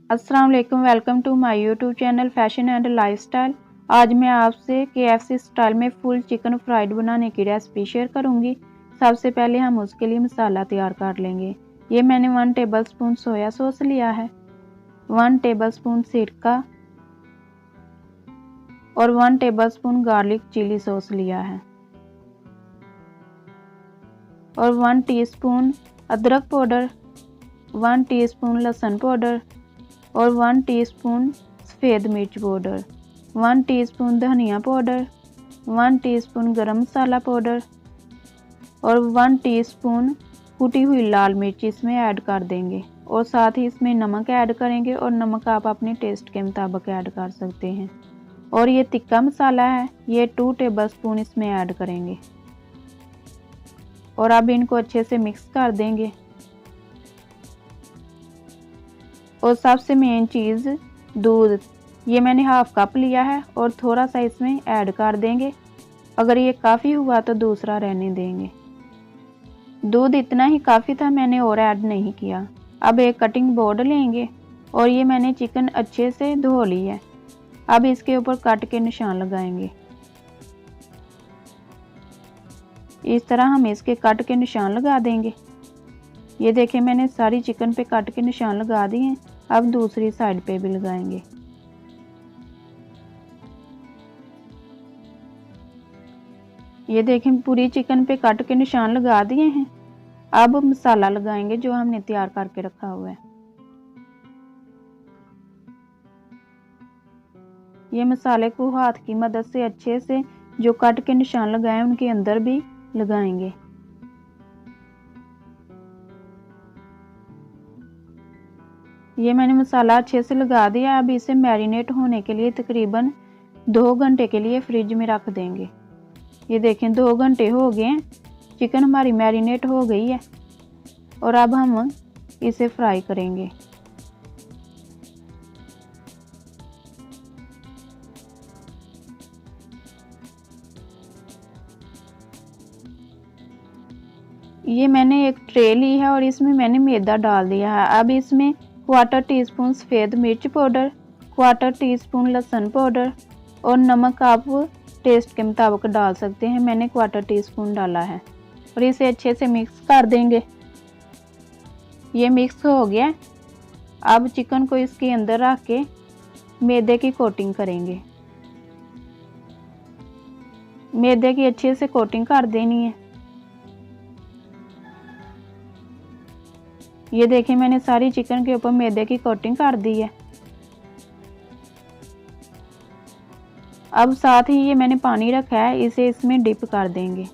अस्सलाम वालेकुम, welcome to my YouTube channel fashion and lifestyle. आज मैं आपसे KFC स्टाइल में फुल चिकन फ्राइड बनाने की रेसिपी शेयर करूंगी। सबसे पहले हम उसके लिए मसाला तैयार कर लेंगे। ये मैंने 1 टेबलस्पून सोया सॉस लिया है, 1 टेबलस्पून सिरका और 1 टेबलस्पून गार्लिक चिली सॉस लिया है और 1 टीस्पून अदरक पाउडर, 1 टीस्पून लहसुन पाउडर और 1 टीस्पून सफ़ेद मिर्च पाउडर, 1 टीस्पून धनिया पाउडर, 1 टीस्पून गरम मसाला पाउडर और 1 टीस्पून कुटी हुई लाल मिर्च इसमें ऐड कर देंगे और साथ ही इसमें नमक ऐड करेंगे और नमक आप अपने टेस्ट के मुताबिक ऐड कर सकते हैं। और ये तिक्का मसाला है, ये 2 टेबलस्पून इसमें ऐड करेंगे और अब इनको अच्छे से मिक्स कर देंगे। और सबसे मेन चीज़ दूध, ये मैंने हाफ कप लिया है और थोड़ा सा इसमें ऐड कर देंगे। अगर ये काफ़ी हुआ तो दूसरा रहने देंगे। दूध इतना ही काफ़ी था, मैंने और ऐड नहीं किया। अब एक कटिंग बोर्ड लेंगे और ये मैंने चिकन अच्छे से धो ली है। अब इसके ऊपर कट के निशान लगाएंगे। इस तरह हम इसके कट के निशान लगा देंगे। ये देखें, मैंने सारी चिकन पे कट के निशान लगा दिए हैं। अब दूसरी साइड पे भी लगाएंगे। ये देखें, पूरी चिकन पे कट के निशान लगा दिए हैं। अब मसाला लगाएंगे जो हमने तैयार करके रखा हुआ है। ये मसाले को हाथ की मदद से अच्छे से जो कट के निशान लगाए उनके अंदर भी लगाएंगे। ये मैंने मसाला अच्छे से लगा दिया। अब इसे मैरिनेट होने के लिए तकरीबन 2 घंटे के लिए फ्रिज में रख देंगे। ये देखें, 2 घंटे हो गए हैं, चिकन हमारी मैरिनेट हो गई है और अब हम इसे फ्राई करेंगे। ये मैंने एक ट्रे ली है और इसमें मैंने मैदा डाल दिया है। अब इसमें 1/4 टीस्पून सफ़ेद मिर्च पाउडर, 1/4 टीस्पून लहसुन पाउडर और नमक आप टेस्ट के मुताबिक डाल सकते हैं। मैंने 1/4 टीस्पून डाला है और इसे अच्छे से मिक्स कर देंगे। ये मिक्स हो गया। अब चिकन को इसके अंदर रख के मैदे की कोटिंग करेंगे। मैदे की अच्छे से कोटिंग कर देनी है। ये देखें, मैंने सारी चिकन के ऊपर मैदे की कोटिंग कर दी है। अब साथ ही ये मैंने पानी रखा है, इसे इसमें डिप कर देंगे।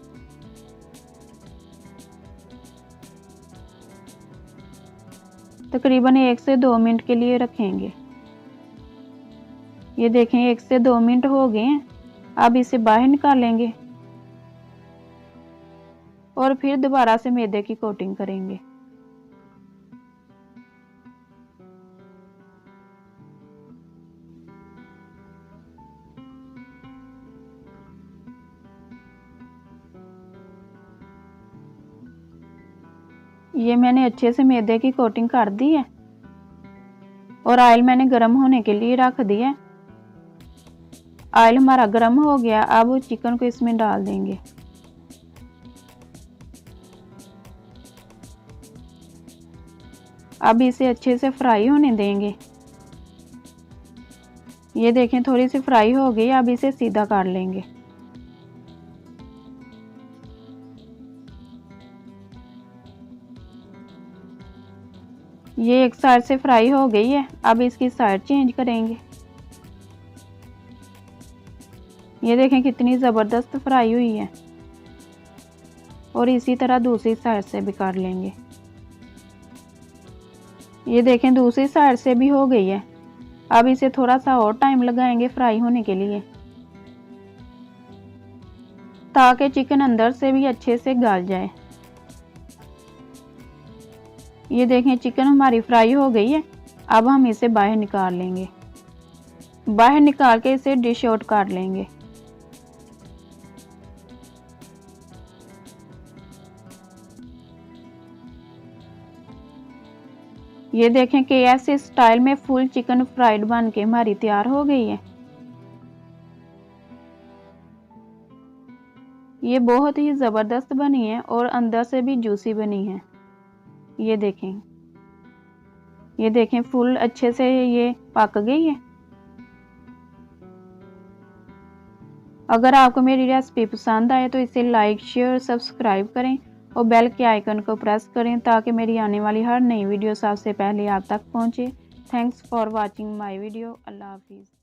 तकरीबन 1 से 2 मिनट के लिए रखेंगे। ये देखें, 1 से 2 मिनट हो गए हैं। अब इसे बाहर निकालेंगे और फिर दोबारा से मैदे की कोटिंग करेंगे। ये मैंने अच्छे से मैदे की कोटिंग कर दी है और ऑयल मैंने गर्म होने के लिए रख दिया। ऑयल हमारा गर्म हो गया। अब चिकन को इसमें डाल देंगे। अब इसे अच्छे से फ्राई होने देंगे। ये देखें, थोड़ी सी फ्राई हो गई। अब इसे सीधा कर लेंगे। ये एक साइड से फ्राई हो गई है। अब इसकी साइड चेंज करेंगे। ये देखें, कितनी ज़बरदस्त फ्राई हुई है और इसी तरह दूसरी साइड से भी कर लेंगे। ये देखें, दूसरी साइड से भी हो गई है। अब इसे थोड़ा सा और टाइम लगाएंगे फ्राई होने के लिए, ताकि चिकन अंदर से भी अच्छे से गल जाए। ये देखें, चिकन हमारी फ्राई हो गई है। अब हम इसे बाहर निकाल लेंगे। बाहर निकाल के इसे डिश आउट कर लेंगे। ये देखें KFC स्टाइल में फुल चिकन फ्राइड बन के हमारी तैयार हो गई है। ये बहुत ही ज़बरदस्त बनी है और अंदर से भी जूसी बनी है। ये देखें फुल अच्छे से ये पक गई है। अगर आपको मेरी रेसिपी पसंद आए तो इसे लाइक शेयर और सब्सक्राइब करें और बेल के आइकन को प्रेस करें ताकि मेरी आने वाली हर नई वीडियो सबसे पहले आप तक पहुंचे। Thanks for watching my video. अल्लाह हाफिज़।